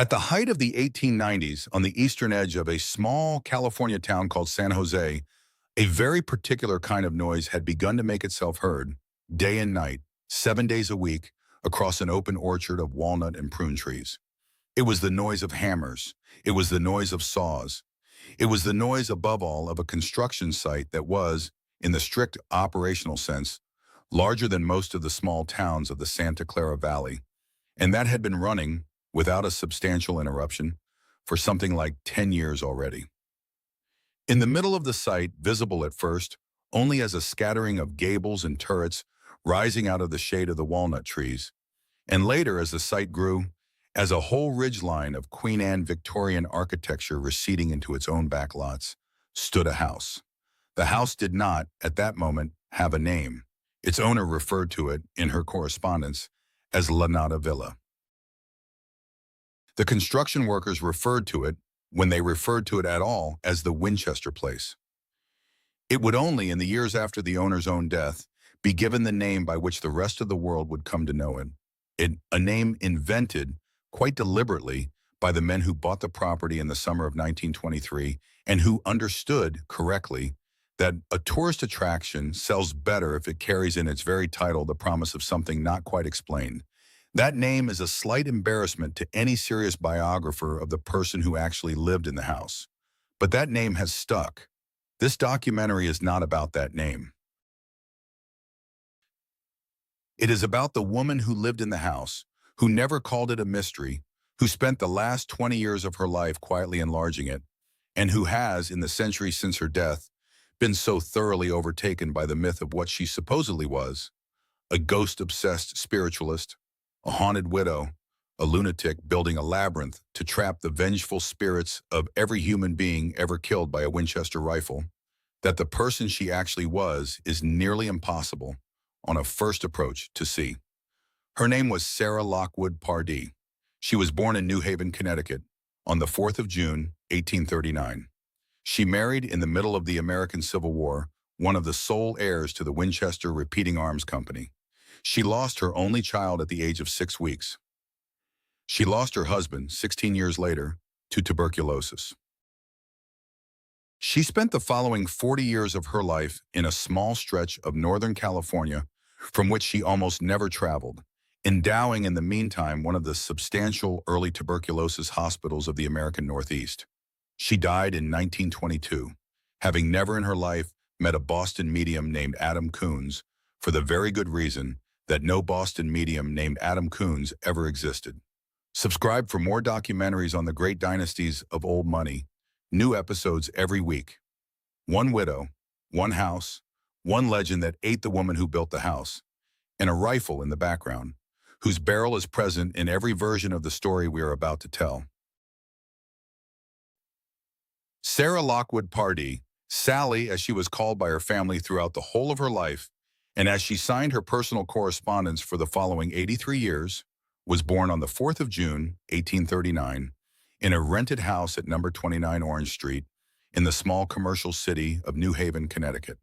At the height of the 1890s, on the eastern edge of a small California town called San Jose, a very particular kind of noise had begun to make itself heard, day and night, 7 days a week, across an open orchard of walnut and prune trees. It was the noise of hammers. It was the noise of saws. It was the noise, above all, of a construction site that was, in the strict operational sense, larger than most of the small towns of the Santa Clara Valley, and that had been running, without a substantial interruption, for something like 10 years already. In the middle of the site, visible at first only as a scattering of gables and turrets rising out of the shade of the walnut trees, and later as the site grew, as a whole ridgeline of Queen Anne Victorian architecture receding into its own backlots, stood a house. The house did not, at that moment, have a name. Its owner referred to it, in her correspondence, as La Nada Villa. The construction workers referred to it, when they referred to it at all, as the Winchester place. It would only, in the years after the owner's own death, be given the name by which the rest of the world would come to know it, a name invented, quite deliberately, by the men who bought the property in the summer of 1923 and who understood, correctly, that a tourist attraction sells better if it carries in its very title the promise of something not quite explained. That name is a slight embarrassment to any serious biographer of the person who actually lived in the house. But that name has stuck. This documentary is not about that name. It is about the woman who lived in the house, who never called it a mystery, who spent the last 20 years of her life quietly enlarging it, and who has, in the centuries since her death, been so thoroughly overtaken by the myth of what she supposedly was, a ghost-obsessed spiritualist, a haunted widow, a lunatic building a labyrinth to trap the vengeful spirits of every human being ever killed by a Winchester rifle, that the person she actually was is nearly impossible, on a first approach, to see. Her name was Sarah Lockwood Pardee. She was born in New Haven, Connecticut, on the 4th of June, 1839. She married, in the middle of the American Civil War, one of the sole heirs to the Winchester Repeating Arms Company. She lost her only child at the age of 6 weeks. She lost her husband 16 years later to tuberculosis. She spent the following 40 years of her life in a small stretch of Northern California from which she almost never traveled, endowing in the meantime one of the substantial early tuberculosis hospitals of the American Northeast. She died in 1922, having never in her life met a Boston medium named Adam Coons, for the very good reason that no Boston medium named Adam Coons ever existed. Subscribe for more documentaries on the great dynasties of old money. New episodes every week. One widow, one house, one legend that ate the woman who built the house, and a rifle in the background, whose barrel is present in every version of the story we are about to tell. Sarah Lockwood Pardee, Sally as she was called by her family throughout the whole of her life, and as she signed her personal correspondence for the following 83 years, was born on the 4th of June, 1839, in a rented house at number 29 Orange Street, in the small commercial city of New Haven, Connecticut.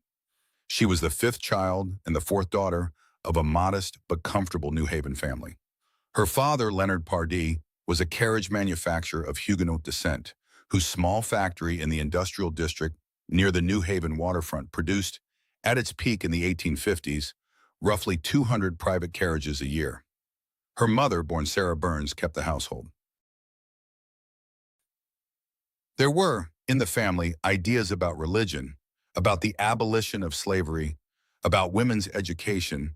She was the 5th child and the 4th daughter of a modest but comfortable New Haven family. Her father, Leonard Pardee, was a carriage manufacturer of Huguenot descent, whose small factory in the industrial district near the New Haven waterfront produced, at its peak in the 1850s, roughly 200 private carriages a year. Her mother, born Sarah Burns, kept the household. There were, in the family, ideas about religion, about the abolition of slavery, about women's education,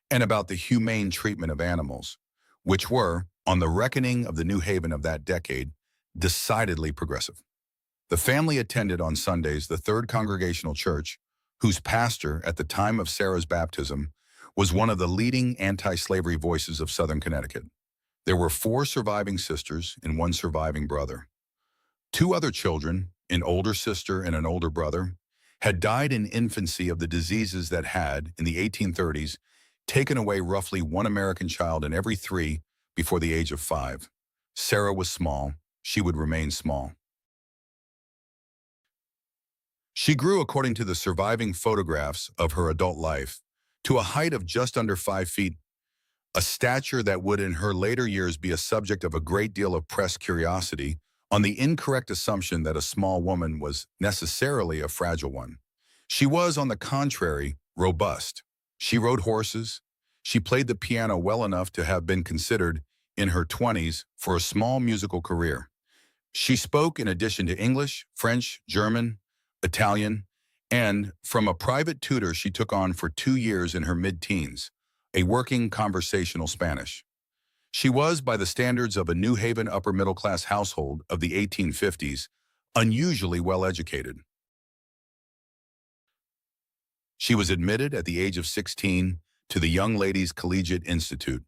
and about the humane treatment of animals, which were, on the reckoning of the New Haven of that decade, decidedly progressive. The family attended on Sundays the Third Congregational Church, whose pastor, at the time of Sarah's baptism, was one of the leading anti-slavery voices of Southern Connecticut. There were 4 surviving sisters and 1 surviving brother. 2 other children, an older sister and an older brother, had died in infancy of the diseases that had, in the 1830s, taken away roughly 1 American child in every 3 before the age of 5. Sarah was small. She would remain small. She grew, according to the surviving photographs of her adult life, to a height of just under 5 feet, a stature that would in her later years be a subject of a great deal of press curiosity on the incorrect assumption that a small woman was necessarily a fragile one. She was, on the contrary, robust. She rode horses. She played the piano well enough to have been considered, in her 20s, for a small musical career. She spoke, in addition to English, French, German, Italian, and, from a private tutor she took on for 2 years in her mid-teens, a working conversational Spanish. She was, by the standards of a New Haven upper-middle-class household of the 1850s, unusually well-educated. She was admitted at the age of 16 to the Young Ladies Collegiate Institute,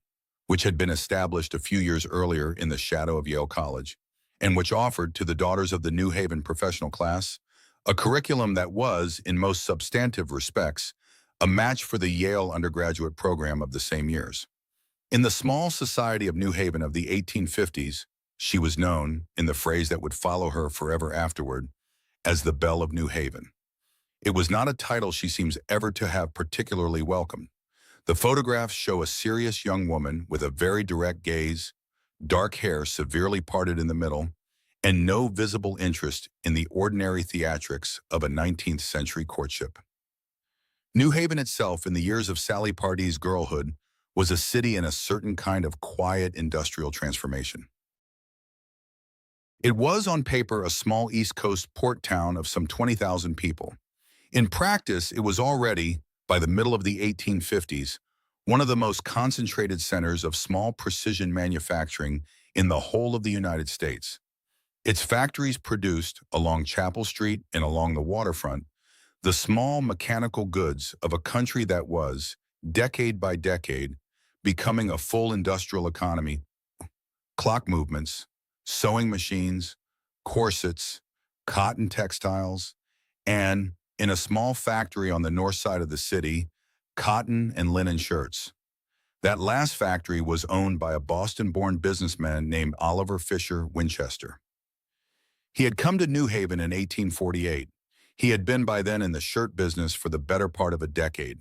which had been established a few years earlier in the shadow of Yale College, and which offered to the daughters of the New Haven professional class a curriculum that was, in most substantive respects, a match for the Yale undergraduate program of the same years. In the small society of New Haven of the 1850s, she was known, in the phrase that would follow her forever afterward, as the Belle of New Haven. It was not a title she seems ever to have particularly welcomed. The photographs show a serious young woman with a very direct gaze, dark hair severely parted in the middle, and no visible interest in the ordinary theatrics of a 19th century courtship. New Haven itself, in the years of Sally Pardee's girlhood, was a city in a certain kind of quiet industrial transformation. It was on paper a small East Coast port town of some 20,000 people. In practice, it was already, by the middle of the 1850s, one of the most concentrated centers of small precision manufacturing in the whole of the United States. Its factories produced, along Chapel Street and along the waterfront, the small mechanical goods of a country that was, decade by decade, becoming a full industrial economy. Clock movements, sewing machines, corsets, cotton textiles, and, in a small factory on the north side of the city, cotton and linen shirts. That last factory was owned by a Boston-born businessman named Oliver Fisher Winchester. He had come to New Haven in 1848. He had been by then in the shirt business for the better part of a decade.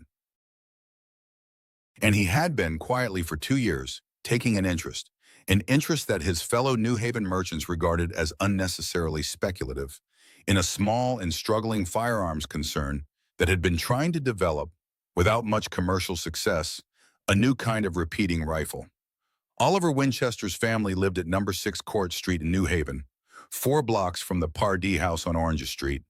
And he had been quietly for 2 years, taking an interest that his fellow New Haven merchants regarded as unnecessarily speculative, in a small and struggling firearms concern that had been trying to develop, without much commercial success, a new kind of repeating rifle. Oliver Winchester's family lived at number 6 Court Street in New Haven, 4 blocks from the Pardee house on Orange Street.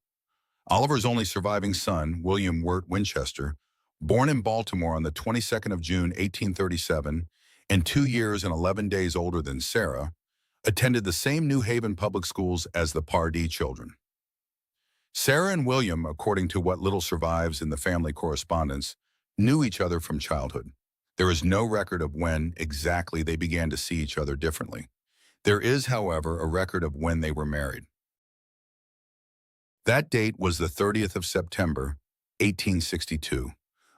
Oliver's only surviving son, William Wirt Winchester, born in Baltimore on the 22nd of June, 1837, and 2 years and 11 days older than Sarah, attended the same New Haven public schools as the Pardee children. Sarah and William, according to what little survives in the family correspondence, knew each other from childhood. There is no record of when exactly they began to see each other differently. There is, however, a record of when they were married. That date was the 30th of September, 1862,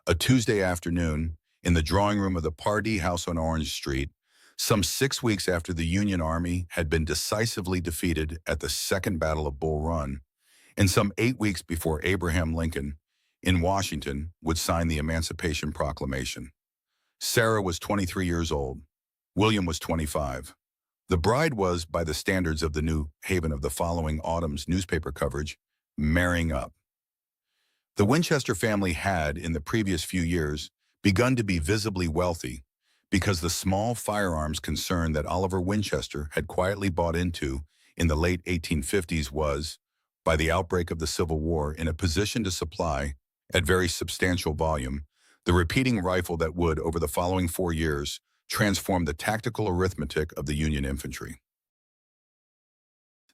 a Tuesday afternoon, in the drawing room of the Pardee house on Orange Street, some 6 weeks after the Union Army had been decisively defeated at the Second Battle of Bull Run, and some 8 weeks before Abraham Lincoln, in Washington, would sign the Emancipation Proclamation. Sarah was 23 years old. William was 25. The bride was, by the standards of the New Haven of the following autumn's newspaper coverage, marrying up. The Winchester family had, in the previous few years, begun to be visibly wealthy because the small firearms concern that Oliver Winchester had quietly bought into in the late 1850s was, by the outbreak of the Civil War, in a position to supply, at very substantial volume, the repeating rifle that would, over the following 4 years, transform the tactical arithmetic of the Union infantry.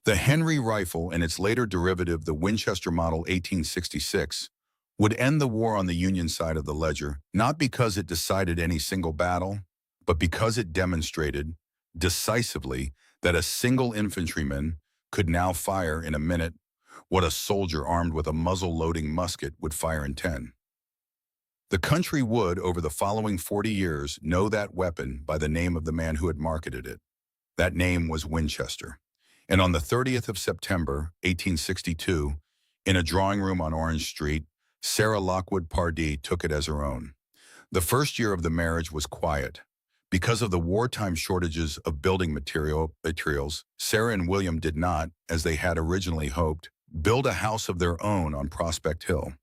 The Henry rifle and its later derivative, the Winchester Model 1866, would end the war on the Union side of the ledger, not because it decided any single battle, but because it demonstrated, decisively, that a single infantryman could now fire in a minute what a soldier armed with a muzzle-loading musket would fire in 10. The country would, over the following 40 years, know that weapon by the name of the man who had marketed it. That name was Winchester. And on the 30th of September, 1862, in a drawing room on Orange Street, Sarah Lockwood Pardee took it as her own. The first year of the marriage was quiet. Because of the wartime shortages of building materials, Sarah and William did not, as they had originally hoped, build a house of their own on Prospect Hill.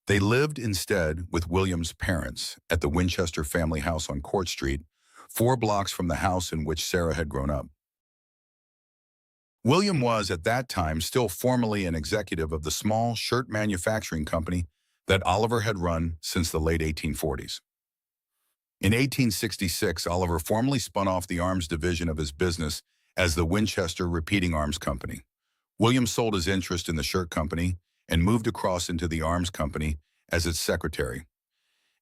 They lived instead with William's parents at the Winchester family house on Court Street, 4 blocks from the house in which Sarah had grown up. William was, at that time, still formally an executive of the small shirt manufacturing company that Oliver had run since the late 1840s. In 1866, Oliver formally spun off the arms division of his business as the Winchester Repeating Arms Company. William sold his interest in the shirt company and moved across into the arms company as its secretary,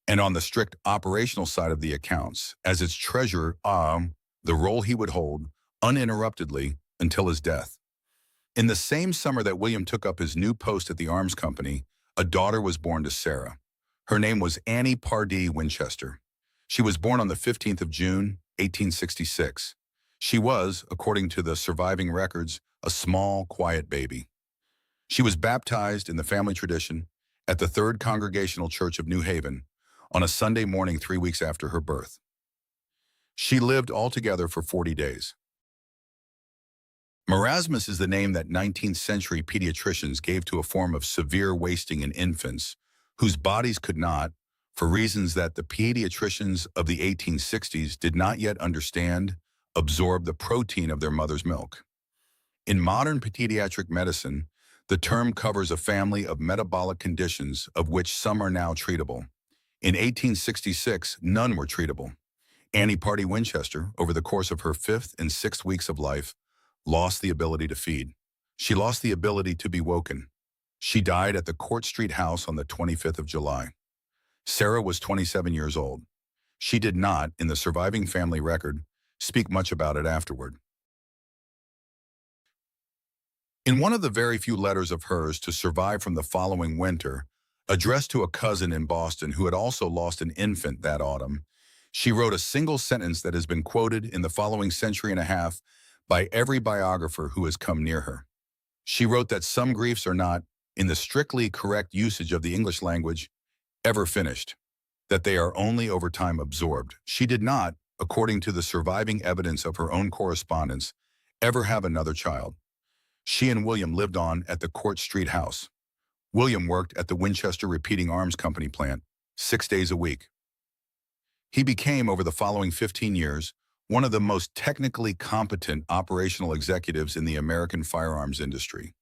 and on the strict operational side of the accounts, as its treasurer, the role he would hold uninterruptedly until his death. In the same summer that William took up his new post at the arms company, a daughter was born to Sarah. Her name was Annie Pardee Winchester. She was born on the 15th of June, 1866. She was, according to the surviving records, a small, quiet baby. She was baptized in the family tradition at the Third Congregational Church of New Haven on a Sunday morning 3 weeks after her birth. She lived altogether for 40 days. Marasmus is the name that 19th century pediatricians gave to a form of severe wasting in infants whose bodies could not, for reasons that the pediatricians of the 1860s did not yet understand, absorb the protein of their mother's milk. In modern pediatric medicine, the term covers a family of metabolic conditions of which some are now treatable. In 1866, none were treatable. Annie Pardee Winchester, over the course of her 5th and 6th weeks of life, lost the ability to feed. She lost the ability to be woken. She died at the Court Street house on the 25th of July. Sarah was 27 years old. She did not, in the surviving family record, speak much about it afterward. In one of the very few letters of hers to survive from the following winter, addressed to a cousin in Boston who had also lost an infant that autumn, she wrote a single sentence that has been quoted in the following century and a half by every biographer who has come near her. She wrote that some griefs are not, in the strictly correct usage of the English language, ever finished, that they are only over time absorbed. She did not, according to the surviving evidence of her own correspondence, ever have another child. She and William lived on at the Court Street house. William worked at the Winchester Repeating Arms Company plant 6 days a week. He became, over the following 15 years, one of the most technically competent operational executives in the American firearms industry.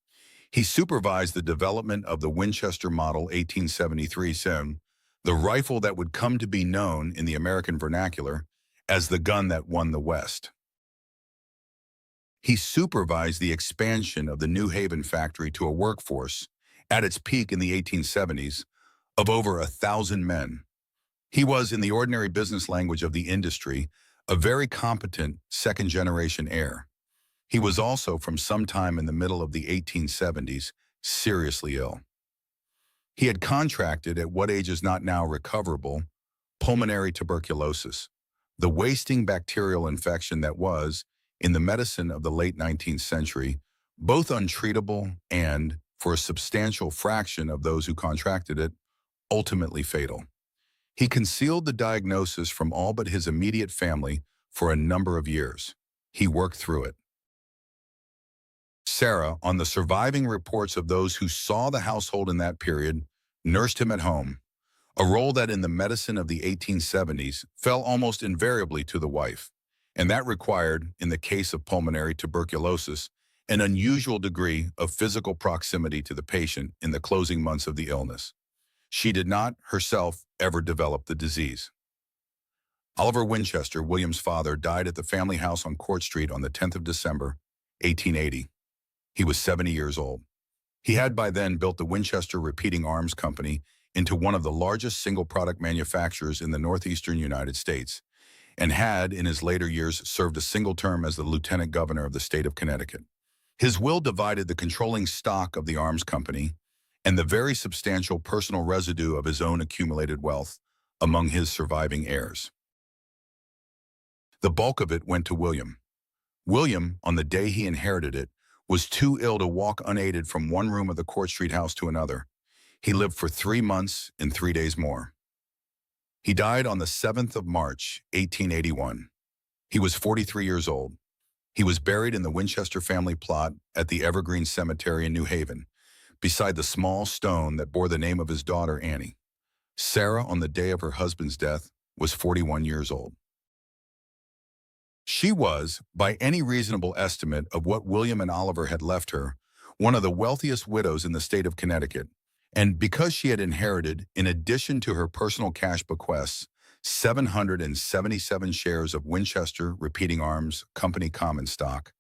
He supervised the development of the Winchester Model 1873 SIM, the rifle that would come to be known in the American vernacular as the gun that won the West. He supervised the expansion of the New Haven factory to a workforce, at its peak in the 1870s, of over 1,000 men. He was, in the ordinary business language of the industry, a very competent second-generation heir. He was also, from some time in the middle of the 1870s, seriously ill. He had contracted, at what age is not now recoverable, pulmonary tuberculosis, the wasting bacterial infection that was, in the medicine of the late 19th century, both untreatable and, for a substantial fraction of those who contracted it, ultimately fatal. He concealed the diagnosis from all but his immediate family for a number of years. He worked through it. Sarah, on the surviving reports of those who saw the household in that period, nursed him at home, a role that in the medicine of the 1870s fell almost invariably to the wife, and that required, in the case of pulmonary tuberculosis, an unusual degree of physical proximity to the patient in the closing months of the illness. She did not, herself, ever develop the disease. Oliver Winchester, William's father, died at the family house on Court Street on the 10th of December, 1880. He was 70 years old. He had by then built the Winchester Repeating Arms Company into one of the largest single-product manufacturers in the northeastern United States, and had, in his later years, served a single term as the lieutenant governor of the state of Connecticut. His will divided the controlling stock of the arms company and the very substantial personal residue of his own accumulated wealth among his surviving heirs. The bulk of it went to William. William, on the day he inherited it, was too ill to walk unaided from one room of the Court Street house to another. He lived for 3 months and 3 days more. He died on the 7th of March, 1881. He was 43 years old. He was buried in the Winchester family plot at the Evergreen Cemetery in New Haven, beside the small stone that bore the name of his daughter, Annie. Sarah, on the day of her husband's death, was 41 years old. She was, by any reasonable estimate of what William and Oliver had left her, one of the wealthiest widows in the state of Connecticut. And because she had inherited, in addition to her personal cash bequests, 777 shares of Winchester Repeating Arms Company common stock,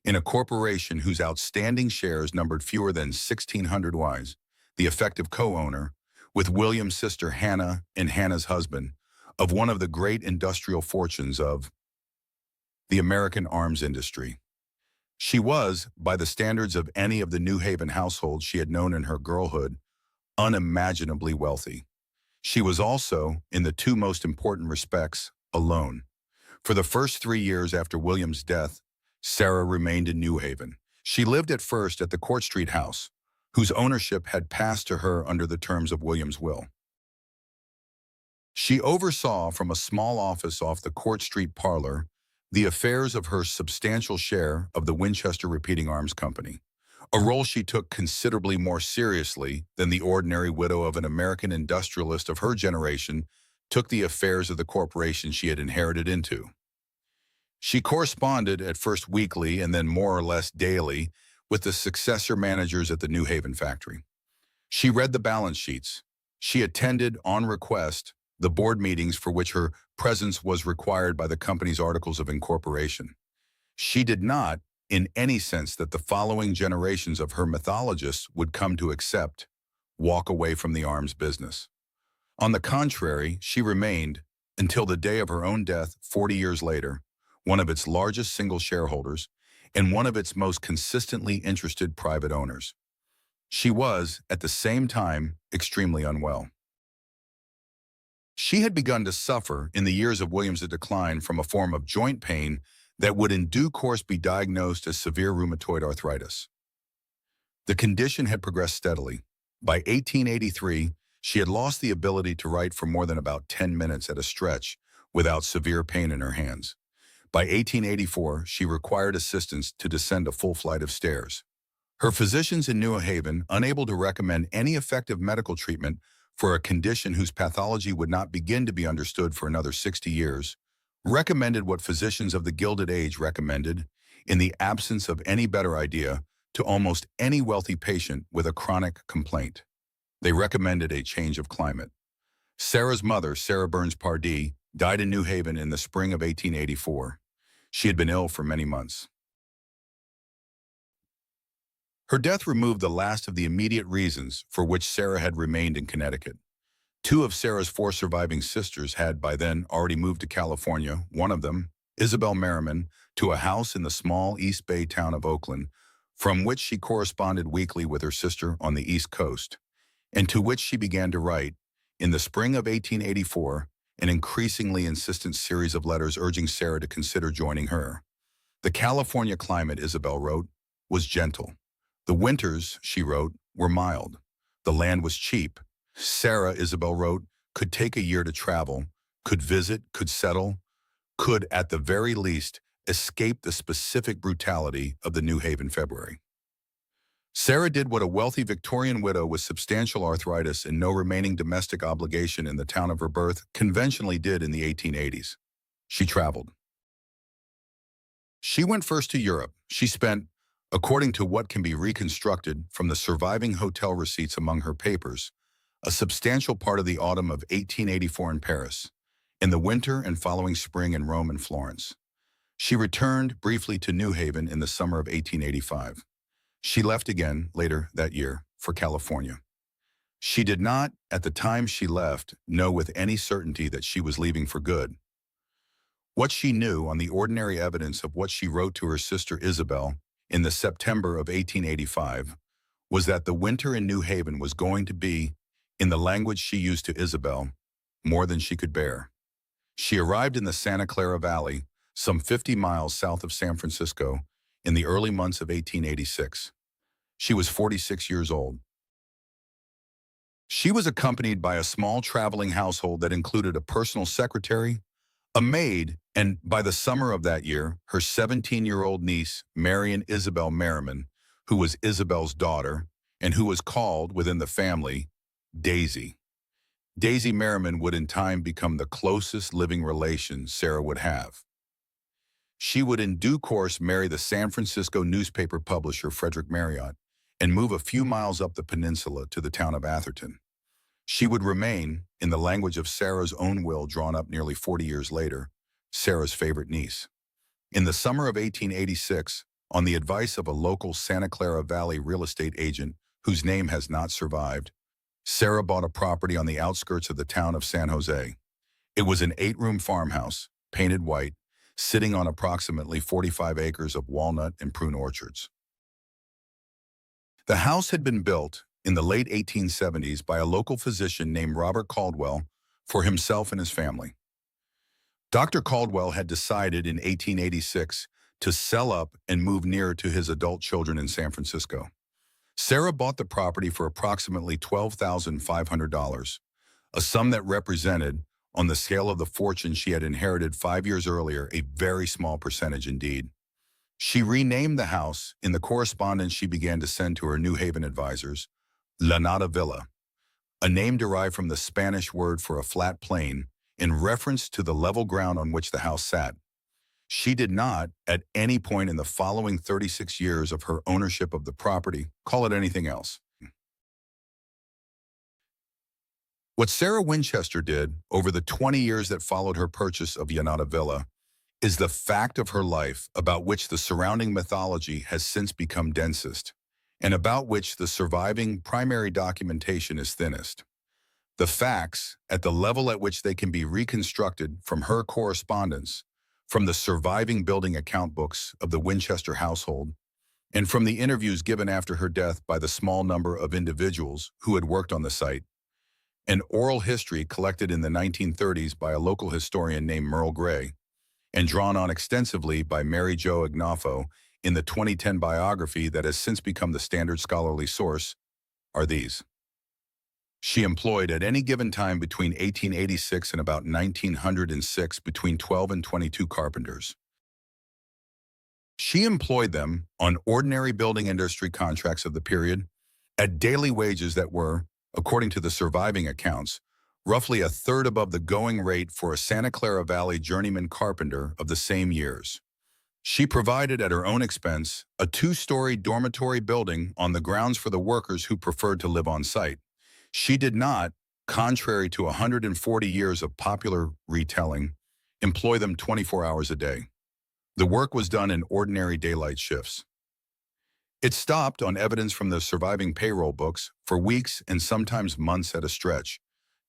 in a corporation whose outstanding shares numbered fewer than 1,600 wives, the effective co-owner, with William's sister Hannah and Hannah's husband, of one of the great industrial fortunes of the American arms industry. She was, by the standards of any of the New Haven households she had known in her girlhood, unimaginably wealthy. She was also, in the two most important respects, alone. For the first 3 years after William's death, Sarah remained in New Haven. She lived at first at the Court Street house, whose ownership had passed to her under the terms of William's will. She oversaw from a small office off the Court Street parlor the affairs of her substantial share of the Winchester Repeating Arms Company, a role she took considerably more seriously than the ordinary widow of an American industrialist of her generation took the affairs of the corporation she had inherited into. She corresponded at first weekly and then more or less daily with the successor managers at the New Haven factory. She read the balance sheets. She attended, on request, the board meetings for which her presence was required by the company's articles of incorporation. She did not, in any sense that the following generations of her mythologists would come to accept, walk away from the arms business. On the contrary, she remained, until the day of her own death 40 years later, one of its largest single shareholders and one of its most consistently interested private owners. She was, at the same time, extremely unwell. She had begun to suffer in the years of William's decline from a form of joint pain that would in due course be diagnosed as severe rheumatoid arthritis. The condition had progressed steadily. By 1883, she had lost the ability to write for more than about 10 minutes at a stretch without severe pain in her hands. By 1884, she required assistance to descend a full flight of stairs. Her physicians in New Haven, unable to recommend any effective medical treatment for a condition whose pathology would not begin to be understood for another 60 years, recommended what physicians of the Gilded Age recommended, in the absence of any better idea, to almost any wealthy patient with a chronic complaint. They recommended a change of climate. Sarah's mother, Sarah Burns Pardee, died in New Haven in the spring of 1884. She had been ill for many months. Her death removed the last of the immediate reasons for which Sarah had remained in Connecticut. Two of Sarah's 4 surviving sisters had by then already moved to California, one of them, Isabel Merriman, to a house in the small East Bay town of Oakland, from which she corresponded weekly with her sister on the East Coast, and to which she began to write, in the spring of 1884, an increasingly insistent series of letters urging Sarah to consider joining her. The California climate, Isabel wrote, was gentle. The winters, she wrote, were mild. The land was cheap. Sarah, Isabel wrote, could take a year to travel, could visit, could settle, could, at the very least, escape the specific brutality of the New Haven February. Sarah did what a wealthy Victorian widow with substantial arthritis and no remaining domestic obligation in the town of her birth conventionally did in the 1880s. She traveled. She went first to Europe. She spent, according to what can be reconstructed from the surviving hotel receipts among her papers, a substantial part of the autumn of 1884 in Paris, in the winter and following spring in Rome and Florence. She returned briefly to New Haven in the summer of 1885. She left again, later that year, for California. She did not, at the time she left, know with any certainty that she was leaving for good. What she knew on the ordinary evidence of what she wrote to her sister Isabel in the September of 1885 was that the winter in New Haven was going to be, in the language she used to Isabel, more than she could bear. She arrived in the Santa Clara Valley, some 50 miles south of San Francisco, in the early months of 1886. She was 46 years old. She was accompanied by a small traveling household that included a personal secretary, a maid, and by the summer of that year, her 17-year-old niece, Marion Isabel Merriman, who was Isabel's daughter and who was called, within the family, Daisy. Daisy Merriman would in time become the closest living relation Sarah would have. She would in due course marry the San Francisco newspaper publisher Frederick Marriott and move a few miles up the peninsula to the town of Atherton. She would remain, in the language of Sarah's own will drawn up nearly 40 years later, Sarah's favorite niece. In the summer of 1886, on the advice of a local Santa Clara Valley real estate agent whose name has not survived, Sarah bought a property on the outskirts of the town of San Jose. It was an 8-room farmhouse, painted white, sitting on approximately 45 acres of walnut and prune orchards. The house had been built in the late 1870s by a local physician named Robert Caldwell for himself and his family. Dr. Caldwell had decided in 1886 to sell up and move nearer to his adult children in San Francisco. Sarah bought the property for approximately $12,500, a sum that represented, on the scale of the fortune she had inherited 5 years earlier, a very small percentage indeed. She renamed the house, in the correspondence she began to send to her New Haven advisors, La Nada Villa, a name derived from the Spanish word for a flat plain, in reference to the level ground on which the house sat. She did not, at any point in the following 36 years of her ownership of the property, call it anything else. What Sarah Winchester did over the 20 years that followed her purchase of Yanata Villa is the fact of her life about which the surrounding mythology has since become densest, and about which the surviving primary documentation is thinnest. The facts, at the level at which they can be reconstructed from her correspondence, from the surviving building account books of the Winchester household, and from the interviews given after her death by the small number of individuals who had worked on the site, an oral history collected in the 1930s by a local historian named Merle Gray, and drawn on extensively by Mary Jo Agnafo in the 2010 biography that has since become the standard scholarly source, are these. She employed at any given time between 1886 and about 1906 between 12 and 22 carpenters. She employed them on ordinary building industry contracts of the period at daily wages that were, according to the surviving accounts, roughly a third above the going rate for a Santa Clara Valley journeyman carpenter of the same years. She provided at her own expense a 2-story dormitory building on the grounds for the workers who preferred to live on site. She did not, contrary to 140 years of popular retelling, employ them 24 hours a day. The work was done in ordinary daylight shifts. It stopped, on evidence from the surviving payroll books, for weeks and sometimes months at a stretch,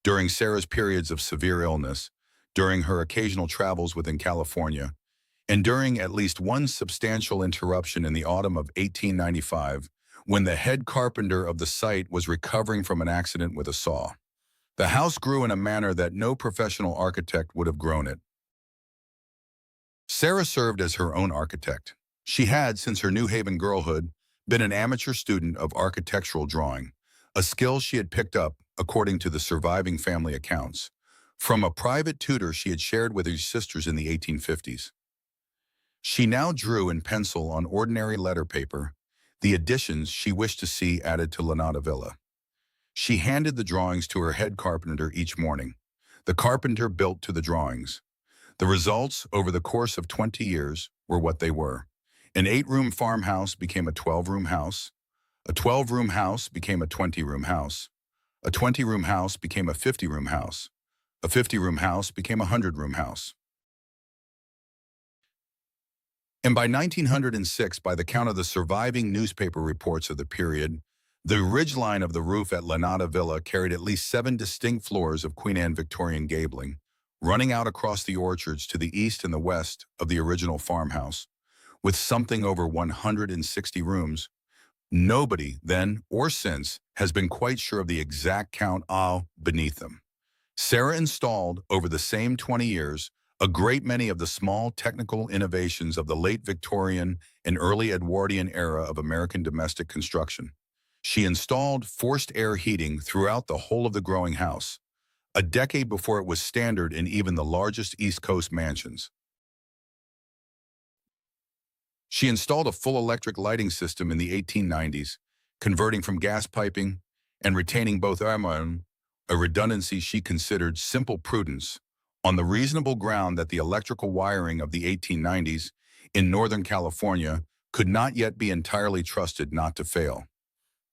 during Sarah's periods of severe illness, during her occasional travels within California, and during at least one substantial interruption in the autumn of 1895, when the head carpenter of the site was recovering from an accident with a saw. The house grew in a manner that no professional architect would have grown it. Sarah served as her own architect. She had, since her New Haven girlhood, been an amateur student of architectural drawing, a skill she had picked up, according to the surviving family accounts, from a private tutor she had shared with her sisters in the 1850s. She now drew in pencil on ordinary letter paper the additions she wished to see added to Lanata Villa. She handed the drawings to her head carpenter each morning. The carpenter built to the drawings. The results, over the course of 20 years, were what they were. An 8-room farmhouse became a 12-room house. A 12-room house became a 20-room house. A 20-room house became a 50-room house. A 50-room house became a 100-room house. And by 1906, by the count of the surviving newspaper reports of the period, the ridgeline of the roof at Lanata Villa carried at least 7 distinct floors of Queen Anne Victorian gabling, running out across the orchards to the east and the west of the original farmhouse, with something over 160 rooms. Nobody, then or since, has been quite sure of the exact count beneath them. Sarah installed, over the same 20 years, a great many of the small technical innovations of the late Victorian and early Edwardian era of American domestic construction. She installed forced air heating throughout the whole of the growing house, a decade before it was standard in even the largest East Coast mansions. She installed a full electric lighting system in the 1890s, converting from gas piping and retaining both armor, a redundancy she considered simple prudence, on the reasonable ground that the electrical wiring of the 1890s in Northern California could not yet be entirely trusted not to fail.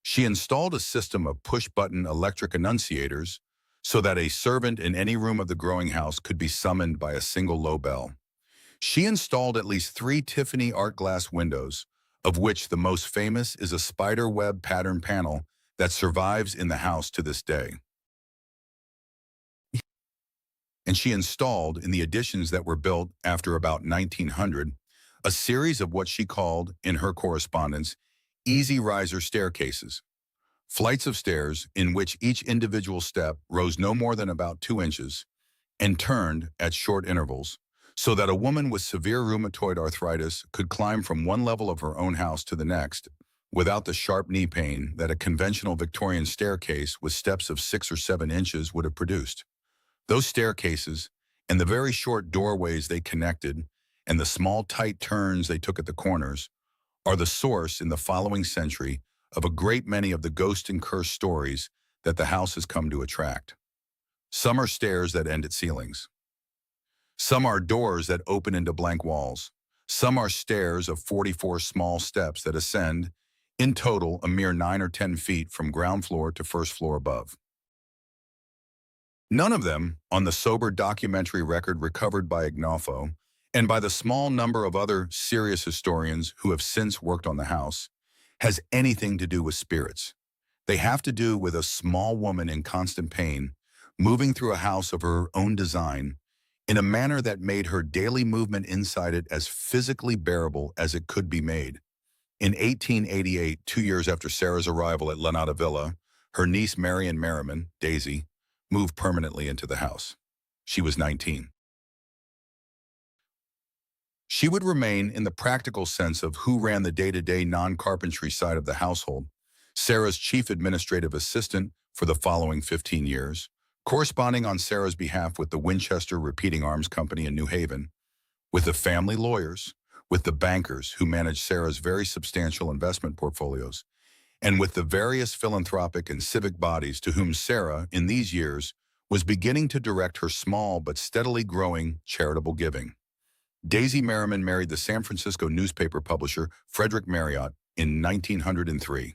She installed a system of push-button electric annunciators so that a servant in any room of the growing house could be summoned by a single low bell. She installed at least 3 Tiffany art glass windows, of which the most famous is a spider web pattern panel that survives in the house to this day. And she installed, in the additions that were built after about 1900, a series of what she called, in her correspondence, easy riser staircases, flights of stairs in which each individual step rose no more than about 2 inches and turned at short intervals, so that a woman with severe rheumatoid arthritis could climb from one level of her own house to the next without the sharp knee pain that a conventional Victorian staircase with steps of 6 or 7 inches would have produced. Those staircases, and the very short doorways they connected, and the small tight turns they took at the corners, are the source in the following century of a great many of the ghost and curse stories that the house has come to attract. Some are stairs that end at ceilings. Some are doors that open into blank walls. Some are stairs of 44 small steps that ascend, in total, a mere 9 or 10 feet from ground floor to first floor above. None of them, on the sober documentary record recovered by Ignofo, and by the small number of other serious historians who have since worked on the house, has anything to do with spirits. They have to do with a small woman in constant pain, moving through a house of her own design, in a manner that made her daily movement inside it as physically bearable as it could be made. In 1888, 2 years after Sarah's arrival at Lanata Villa, her niece Marion Merriman, Daisy, moved permanently into the house. She was 19. She would remain, in the practical sense of who ran the day-to-day non-carpentry side of the household, Sarah's chief administrative assistant for the following 15 years, corresponding on Sarah's behalf with the Winchester Repeating Arms Company in New Haven, with the family lawyers, with the bankers who managed Sarah's very substantial investment portfolios, and with the various philanthropic and civic bodies to whom Sarah, in these years, was beginning to direct her small but steadily growing charitable giving. Daisy Merriman married the San Francisco newspaper publisher Frederick Marriott in 1903.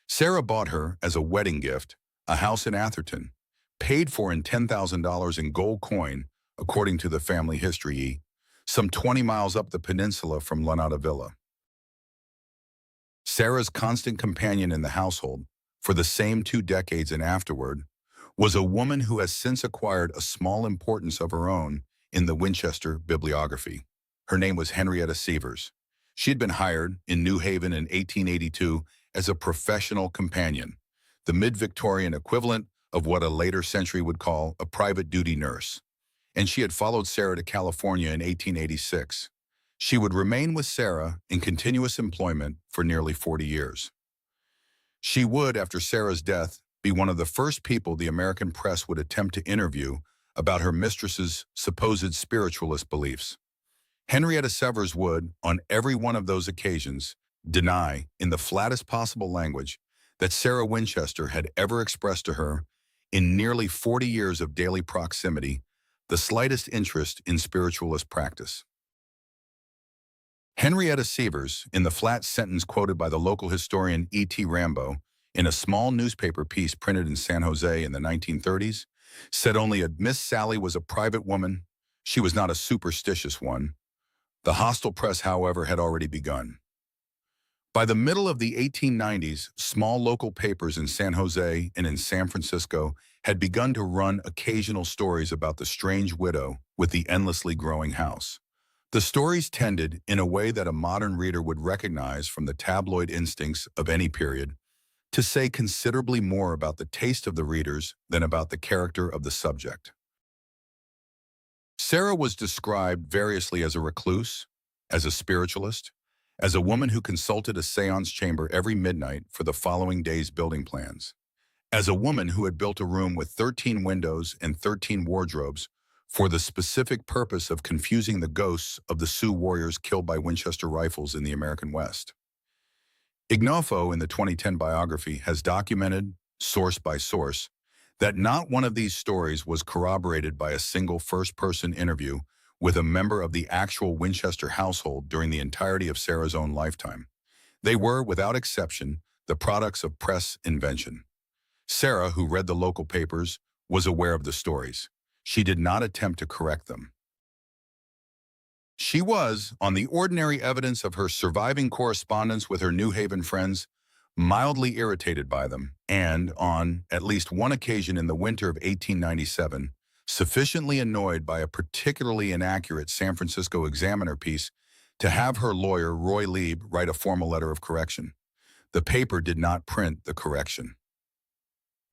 Sarah bought her, as a wedding gift, a house in Atherton, paid for in $10,000 in gold coin, according to the family history, some 20 miles up the peninsula from Lanata Villa. Sarah's constant companion in the household, for the same 2 decades and afterward, was a woman who has since acquired a small importance of her own in the Winchester bibliography. Her name was Henrietta Severs. She had been hired in New Haven in 1882 as a professional companion, the mid-Victorian equivalent of what a later century would call a private duty nurse, and she had followed Sarah to California in 1886. She would remain with Sarah in continuous employment for nearly 40 years. She would, after Sarah's death, be one of the first people the American press would attempt to interview about her mistress's supposed spiritualist beliefs. Henrietta Severs would, on every one of those occasions, deny, in the flattest possible language, that Sarah Winchester had ever expressed to her, in nearly 40 years of daily proximity, the slightest interest in spiritualist practice. Henrietta Severs, in the flat sentence quoted by the local historian E.T. Rambo in a small newspaper piece printed in San Jose in the 1930s, said only a Miss Sally was a private woman. She was not a superstitious one. The hostile press, however, had already begun. By the middle of the 1890s, small local papers in San Jose and in San Francisco had begun to run occasional stories about the strange widow with the endlessly growing house. The stories tended, in a way that a modern reader would recognize from the tabloid instincts of any period, to say considerably more about the taste of the readers than about the character of the subject. Sarah was described variously as a recluse, as a spiritualist, as a woman who consulted a seance chamber every midnight for the following day's building plans, as a woman who had built a room with 13 windows and 13 wardrobes for the specific purpose of confusing the ghosts of the Sioux warriors killed by Winchester rifles in the American West. Ignofo, in the 2010 biography, has documented, source by source, that not one of these stories was corroborated by a single first-person interview with a member of the actual Winchester household during the entirety of Sarah's own lifetime. They were, without exception, the products of press invention. Sarah, who read the local papers, was aware of the stories. She did not attempt to correct them. She was, on the ordinary evidence of her surviving correspondence with her New Haven friends, mildly irritated by them, and, on at least one occasion in the winter of 1897, sufficiently annoyed by a particularly inaccurate San Francisco Examiner piece to have her lawyer, Roy Lieb, write a formal letter of correction. The paper did not print the correction.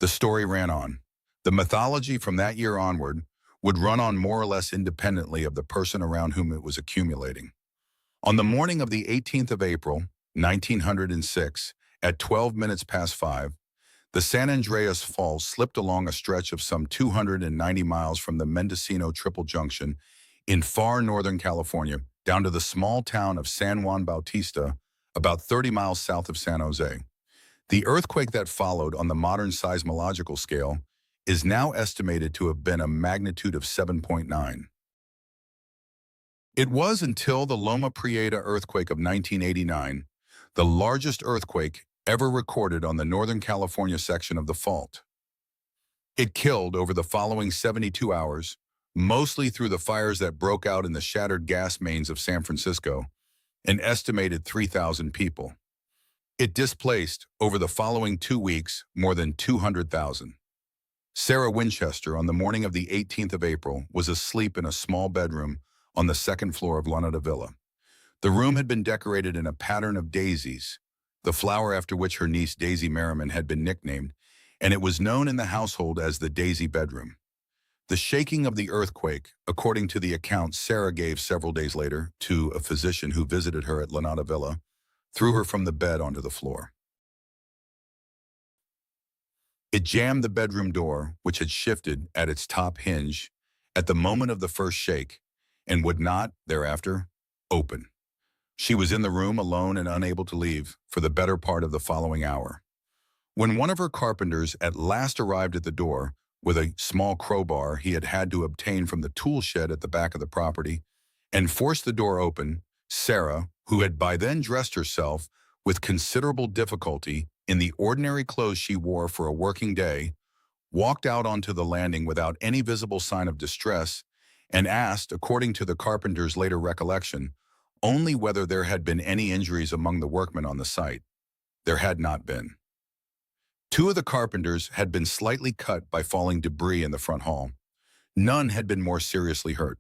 The story ran on. The mythology from that year onward would run on more or less independently of the person around whom it was accumulating. On the morning of the 18th of April, 1906, at 12 minutes past 5, the San Andreas Falls slipped along a stretch of some 290 miles from the Mendocino Triple Junction in far northern California down to the small town of San Juan Bautista, about 30 miles south of San Jose. The earthquake that followed on the modern seismological scale is now estimated to have been a magnitude of 7.9. It was until the Loma Prieta earthquake of 1989, the largest earthquake ever recorded on the Northern California section of the fault. It killed, over the following 72 hours, mostly through the fires that broke out in the shattered gas mains of San Francisco, an estimated 3,000 people. It displaced, over the following 2 weeks, more than 200,000. Sarah Winchester, on the morning of the 18th of April, was asleep in a small bedroom on the second floor of La Nada Villa. The room had been decorated in a pattern of daisies, the flower after which her niece Daisy Merriman had been nicknamed, and it was known in the household as the Daisy bedroom. The shaking of the earthquake, according to the account Sarah gave several days later to a physician who visited her at La Nada Villa, threw her from the bed onto the floor. It jammed the bedroom door, which had shifted at its top hinge at the moment of the first shake, and would not, thereafter, open. She was in the room alone and unable to leave for the better part of the following hour. When one of her carpenters at last arrived at the door with a small crowbar he had had to obtain from the tool shed at the back of the property, and forced the door open, Sarah, who had by then dressed herself with considerable difficulty in the ordinary clothes she wore for a working day, walked out onto the landing without any visible sign of distress and asked, according to the carpenter's later recollection, only whether there had been any injuries among the workmen on the site. There had not been. 2 of the carpenters had been slightly cut by falling debris in the front hall. None had been more seriously hurt.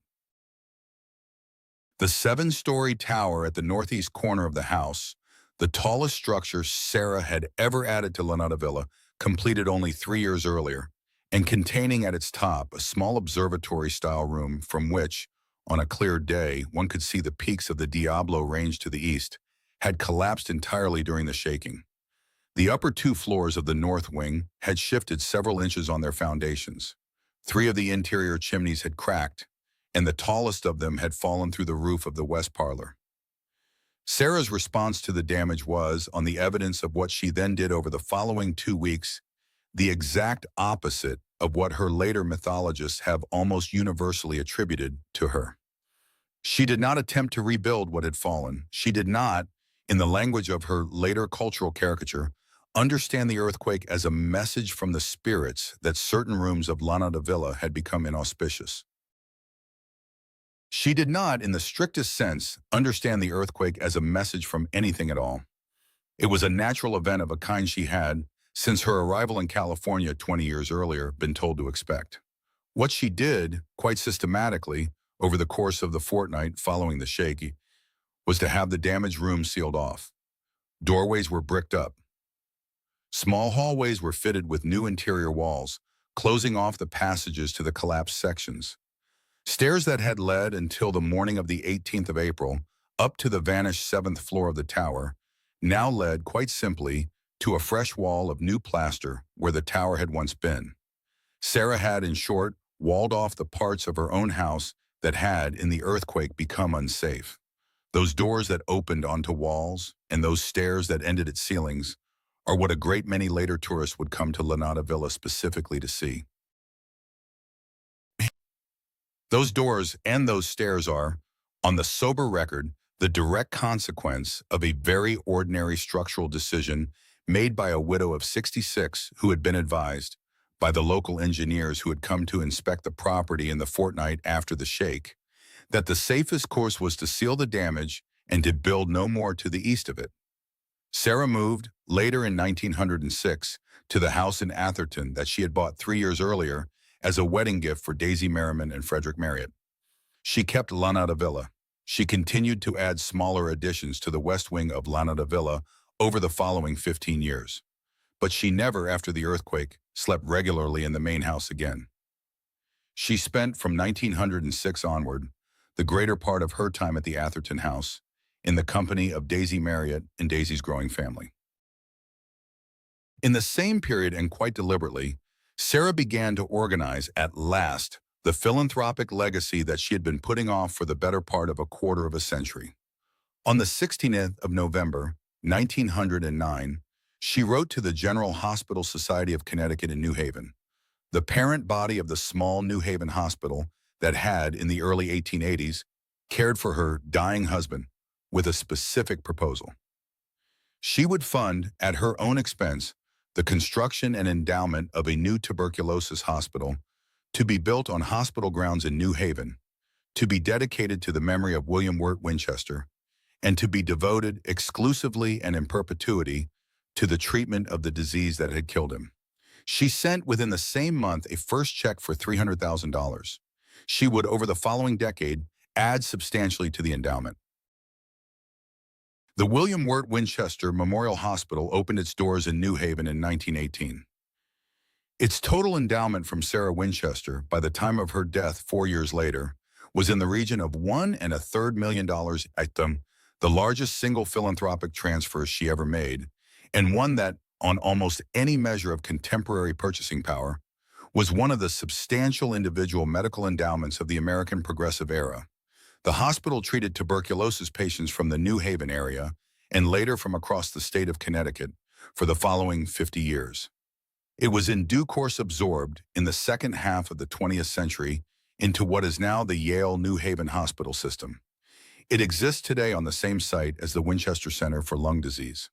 The 7-story tower at the northeast corner of the house, the tallest structure Sarah had ever added to La Nada Villa, completed only 3 years earlier, and containing at its top a small observatory-style room from which, on a clear day, one could see the peaks of the Diablo Range to the east, had collapsed entirely during the shaking. The upper 2 floors of the north wing had shifted several inches on their foundations. 3 of the interior chimneys had cracked, and the tallest of them had fallen through the roof of the west parlor. Sarah's response to the damage was, on the evidence of what she then did over the following 2 weeks, the exact opposite of what her later mythologists have almost universally attributed to her. She did not attempt to rebuild what had fallen. She did not, in the language of her later cultural caricature, understand the earthquake as a message from the spirits that certain rooms of La Nada Villa had become inauspicious. She did not, in the strictest sense, understand the earthquake as a message from anything at all. It was a natural event of a kind she had, since her arrival in California 20 years earlier, been told to expect. What she did, quite systematically, over the course of the fortnight following the shaking, was to have the damaged rooms sealed off. Doorways were bricked up. Small hallways were fitted with new interior walls, closing off the passages to the collapsed sections. Stairs that had led, until the morning of the 18th of April, up to the vanished seventh floor of the tower, now led, quite simply, to a fresh wall of new plaster where the tower had once been. Sarah had, in short, walled off the parts of her own house that had, in the earthquake, become unsafe. Those doors that opened onto walls and those stairs that ended at ceilings are what a great many later tourists would come to Lanata Villa specifically to see. Those doors and those stairs are, on the sober record, the direct consequence of a very ordinary structural decision made by a widow of 66 who had been advised by the local engineers who had come to inspect the property in the fortnight after the shake that the safest course was to seal the damage and to build no more to the east of it. Sarah moved, later in 1906, to the house in Atherton that she had bought 3 years earlier as a wedding gift for Daisy Merriman and Frederick Marriott. She kept Lanata Villa. She continued to add smaller additions to the west wing of Lanata Villa over the following 15 years. But she never, after the earthquake, slept regularly in the main house again. She spent, from 1906 onward, the greater part of her time at the Atherton house, in the company of Daisy Marriott and Daisy's growing family. In the same period, and quite deliberately, Sarah began to organize, at last, the philanthropic legacy that she had been putting off for the better part of a quarter of a century. On the 16th of November, 1909, she wrote to the General Hospital Society of Connecticut in New Haven, the parent body of the small New Haven hospital that had, in the early 1880s, cared for her dying husband, with a specific proposal. She would fund, at her own expense, the construction and endowment of a new tuberculosis hospital to be built on hospital grounds in New Haven, to be dedicated to the memory of William Wirt Winchester, and to be devoted exclusively and in perpetuity to the treatment of the disease that had killed him. She sent within the same month a first check for $300,000. She would, over the following decade, add substantially to the endowment. The William Wirt Winchester Memorial Hospital opened its doors in New Haven in 1918. Its total endowment from Sarah Winchester, by the time of her death 4 years later, was in the region of $1.33 million, the largest single philanthropic transfer she ever made, and one that, on almost any measure of contemporary purchasing power, was one of the substantial individual medical endowments of the American Progressive era. The hospital treated tuberculosis patients from the New Haven area and later from across the state of Connecticut for the following 50 years. It was in due course absorbed in the second half of the 20th century into what is now the Yale New Haven Hospital System. It exists today on the same site as the Winchester Center for Lung Disease.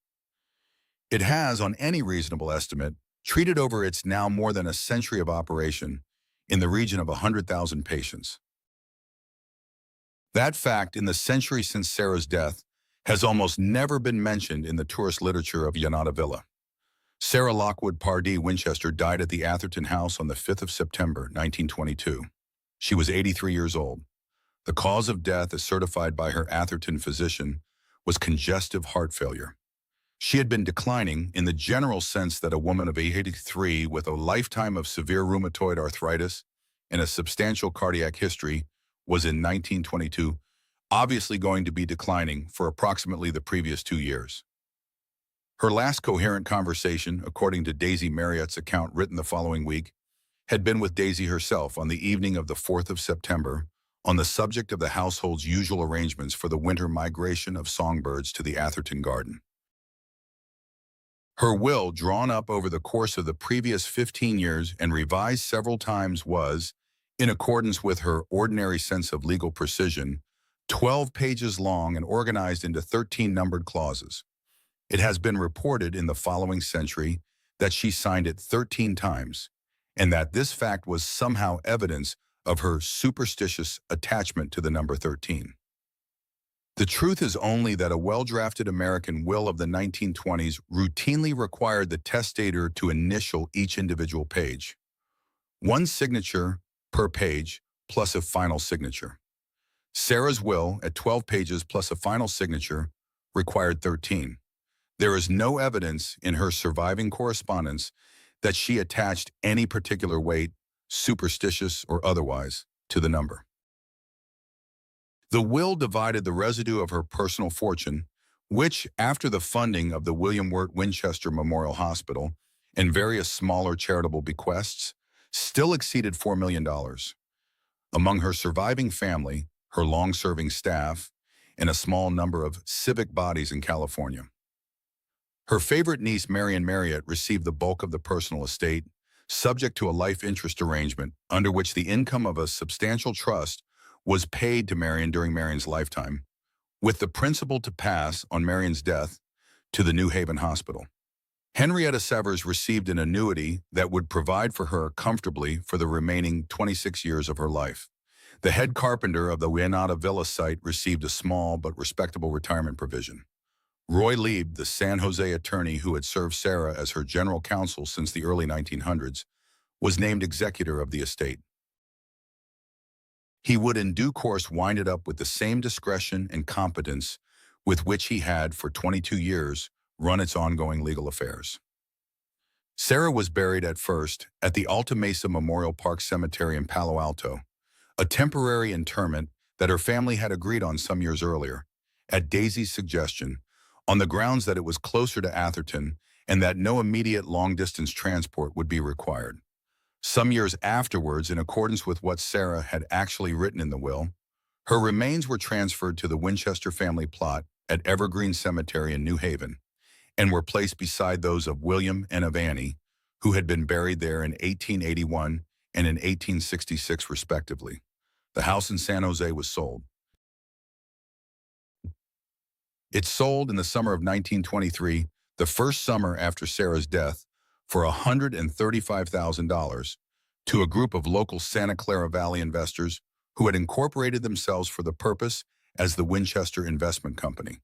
It has, on any reasonable estimate, treated over its now more than a century of operation in the region of 100,000 patients. That fact, in the century since Sarah's death, has almost never been mentioned in the tourist literature of Lanata Villa. Sarah Lockwood Pardee Winchester died at the Atherton House on the 5th of September, 1922. She was 83 years old. The cause of death, as certified by her Atherton physician, was congestive heart failure. She had been declining in the general sense that a woman of 83 with a lifetime of severe rheumatoid arthritis and a substantial cardiac history was in 1922 obviously going to be declining for approximately the previous 2 years. Her last coherent conversation, according to Daisy Marriott's account written the following week, had been with Daisy herself on the evening of the 4th of September on the subject of the household's usual arrangements for the winter migration of songbirds to the Atherton garden. Her will, drawn up over the course of the previous 15 years and revised several times, was, in accordance with her ordinary sense of legal precision, 12 pages long and organized into 13 numbered clauses. It has been reported in the following century that she signed it 13 times, and that this fact was somehow evidence of her superstitious attachment to the number 13. The truth is only that a well-drafted American will of the 1920s routinely required the testator to initial each individual page. One signature per page plus a final signature. Sarah's will, at 12 pages plus a final signature, required 13. There is no evidence in her surviving correspondence that she attached any particular weight, superstitious or otherwise, to the number. The will divided the residue of her personal fortune, which, after the funding of the William Wirt Winchester Memorial Hospital and various smaller charitable bequests, still exceeded $4 million. Among her surviving family, her long-serving staff, and a small number of civic bodies in California. Her favorite niece, Marion Marriott, received the bulk of the personal estate, subject to a life interest arrangement under which the income of a substantial trust was paid to Marion during Marion's lifetime, with the principal to pass, on Marion's death, to the New Haven Hospital. Henrietta Severs received an annuity that would provide for her comfortably for the remaining 26 years of her life. The head carpenter of the Winnata Villa site received a small but respectable retirement provision. Roy Lieb, the San Jose attorney who had served Sarah as her general counsel since the early 1900s, was named executor of the estate. He would in due course wind it up with the same discretion and competence with which he had, for 22 years, run its ongoing legal affairs. Sarah was buried at first at the Alta Mesa Memorial Park Cemetery in Palo Alto, a temporary interment that her family had agreed on some years earlier, at Daisy's suggestion, on the grounds that it was closer to Atherton and that no immediate long-distance transport would be required. Some years afterwards, in accordance with what Sarah had actually written in the will, her remains were transferred to the Winchester family plot at Evergreen Cemetery in New Haven and were placed beside those of William and of Annie, who had been buried there in 1881 and in 1866 respectively. The house in San Jose was sold. It sold in the summer of 1923, the first summer after Sarah's death, for $135,000 to a group of local Santa Clara Valley investors who had incorporated themselves for the purpose as the Winchester Investment Company.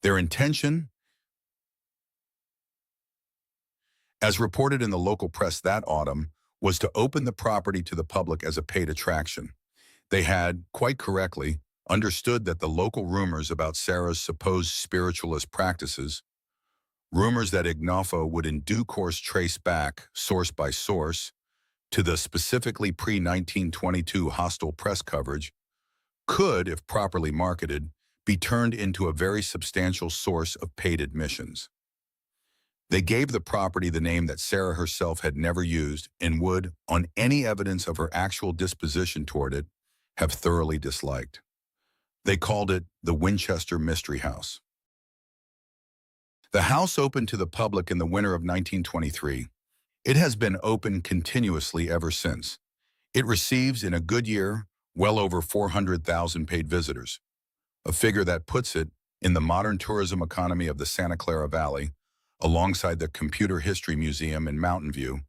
Their intention, as reported in the local press that autumn, was to open the property to the public as a paid attraction. They had, quite correctly, understood that the local rumors about Sarah's supposed spiritualist practices, rumors that Ignafo would in due course trace back, source by source, to the specifically pre-1922 hostile press coverage, could, if properly marketed, be turned into a very substantial source of paid admissions. They gave the property the name that Sarah herself had never used and would, on any evidence of her actual disposition toward it, have thoroughly disliked. They called it the Winchester Mystery House. The house opened to the public in the winter of 1923. It has been open continuously ever since. It receives, in a good year, well over 400,000 paid visitors, a figure that puts it in the modern tourism economy of the Santa Clara Valley, alongside the Computer History Museum in Mountain View,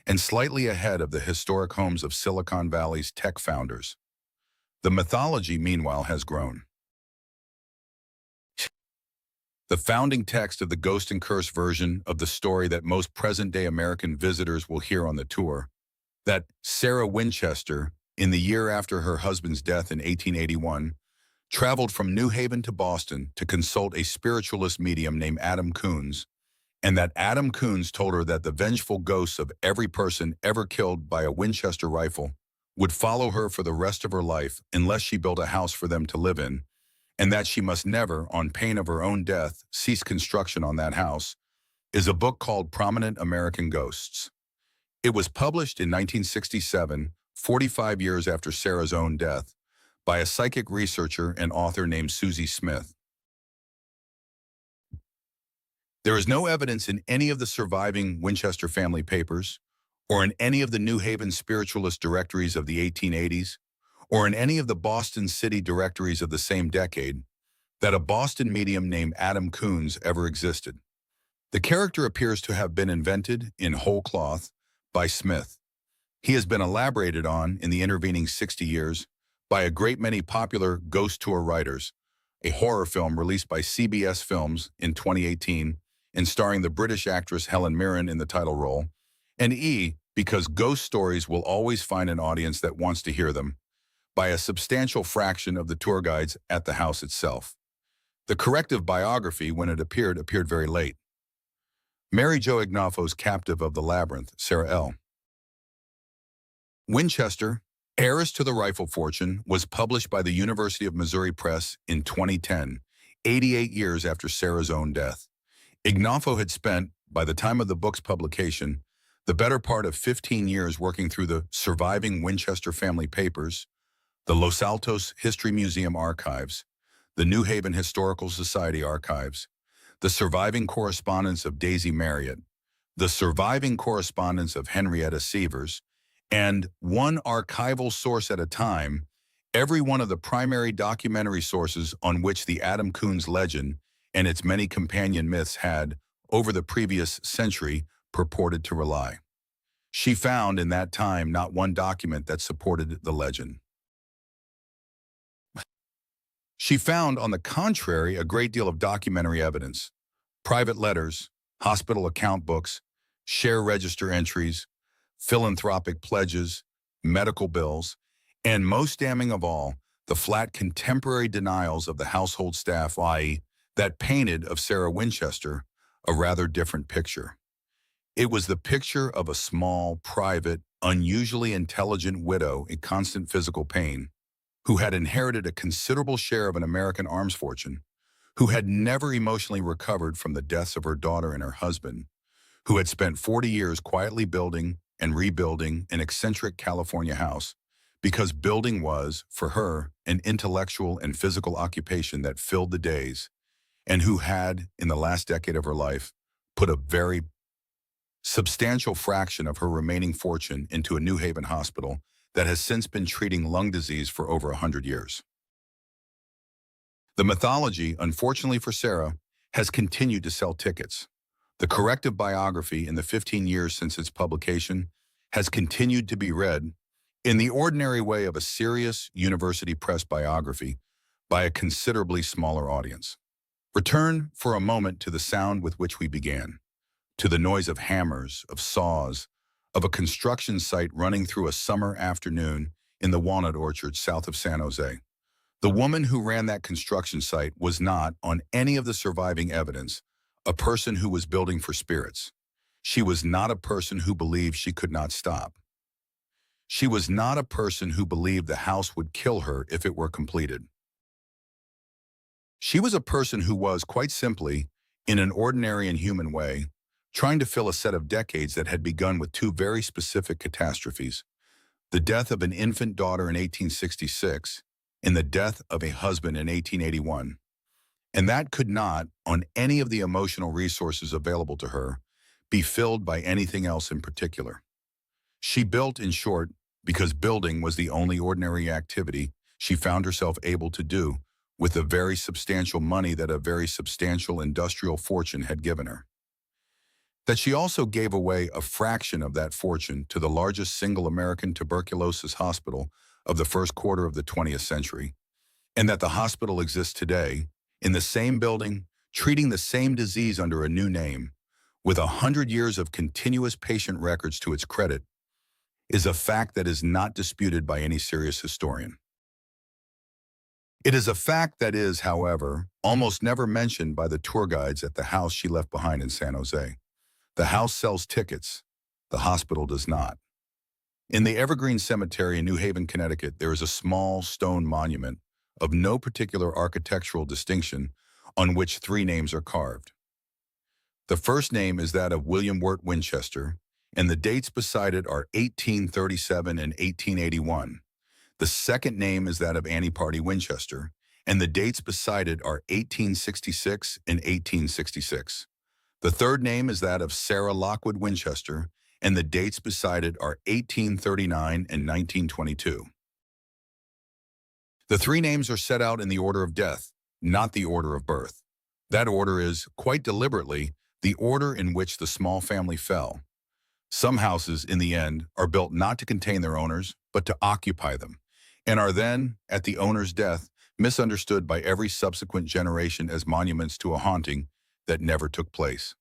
and slightly ahead of the historic homes of Silicon Valley's tech founders. The mythology, meanwhile, has grown. The founding text of the Ghost and Curse version of the story that most present-day American visitors will hear on the tour, that Sarah Winchester, in the year after her husband's death in 1881, traveled from New Haven to Boston to consult a spiritualist medium named Adam Coons, and that Adam Coons told her that the vengeful ghosts of every person ever killed by a Winchester rifle would follow her for the rest of her life unless she built a house for them to live in, and that she must never, on pain of her own death, cease construction on that house, is a book called Prominent American Ghosts. It was published in 1967, 45 years after Sarah's own death, by a psychic researcher and author named Susie Smith. There is no evidence in any of the surviving Winchester family papers, or in any of the New Haven spiritualist directories of the 1880s, or in any of the Boston city directories of the same decade, that a Boston medium named Adam Coons ever existed. The character appears to have been invented, in whole cloth, by Smith. He has been elaborated on, in the intervening 60 years, by a great many popular ghost tour writers, a horror film released by CBS Films in 2018, and starring the British actress Helen Mirren in the title role, and because ghost stories will always find an audience that wants to hear them, by a substantial fraction of the tour guides at the house itself. The corrective biography, when it appeared very late. Mary Jo Ignafo's captive of the labyrinth, Sarah L. Winchester, Heiress to the Rifle Fortune was published by the University of Missouri Press in 2010, 88 years after Sarah's own death. Ignoffo had spent, by the time of the book's publication, the better part of 15 years working through the surviving Winchester family papers, the Los Altos History Museum archives, the New Haven Historical Society archives, the surviving correspondence of Daisy Marriott, the surviving correspondence of Henrietta Severs, and one archival source at a time, every one of the primary documentary sources on which the Adam Coons legend and its many companion myths had, over the previous century, purported to rely. She found in that time not one document that supported the legend. She found, on the contrary, a great deal of documentary evidence, private letters, hospital account books, share register entries, philanthropic pledges, medical bills, and most damning of all, the flat contemporary denials of the household staff, i.e., that painted of Sarah Winchester a rather different picture. It was the picture of a small, private, unusually intelligent widow in constant physical pain, who had inherited a considerable share of an American arms fortune, who had never emotionally recovered from the deaths of her daughter and her husband, who had spent 40 years quietly building and rebuilding an eccentric California house, because building was, for her, an intellectual and physical occupation that filled the days, and who had, in the last decade of her life, put a very substantial fraction of her remaining fortune into a New Haven hospital that has since been treating lung disease for over 100 years. The mythology, unfortunately for Sarah, has continued to sell tickets. The corrective biography, in the 15 years since its publication, has continued to be read in the ordinary way of a serious university press biography by a considerably smaller audience. Return for a moment to the sound with which we began, to the noise of hammers, of saws, of a construction site running through a summer afternoon in the walnut orchard south of San Jose. The woman who ran that construction site was not, on any of the surviving evidence, a person who was building for spirits. She was not a person who believed she could not stop. She was not a person who believed the house would kill her if it were completed. She was a person who was, quite simply, in an ordinary and human way, trying to fill a set of decades that had begun with two very specific catastrophes: the death of an infant daughter in 1866 and the death of a husband in 1881. And that could not, on any of the emotional resources available to her, be filled by anything else in particular. She built, in short, because building was the only ordinary activity she found herself able to do with the very substantial money that a very substantial industrial fortune had given her. That she also gave away a fraction of that fortune to the largest single American tuberculosis hospital of the first quarter of the 20th century, and that the hospital exists today, in the same building, treating the same disease under a new name, with 100 years of continuous patient records to its credit, is a fact that is not disputed by any serious historian. It is a fact that is, however, almost never mentioned by the tour guides at the house she left behind in San Jose. The house sells tickets. The hospital does not. In the Evergreen Cemetery in New Haven, Connecticut, there is a small stone monument of no particular architectural distinction on which three names are carved. The first name is that of William Wirt Winchester, and the dates beside it are 1837 and 1881. The second name is that of Annie Party Winchester, and the dates beside it are 1866 and 1866. The third name is that of Sarah Lockwood Winchester, and the dates beside it are 1839 and 1922. The three names are set out in the order of death, not the order of birth. That order is, quite deliberately, the order in which the small family fell. Some houses, in the end, are built not to contain their owners, but to occupy them, and are then, at the owner's death, misunderstood by every subsequent generation as monuments to a haunting that never took place.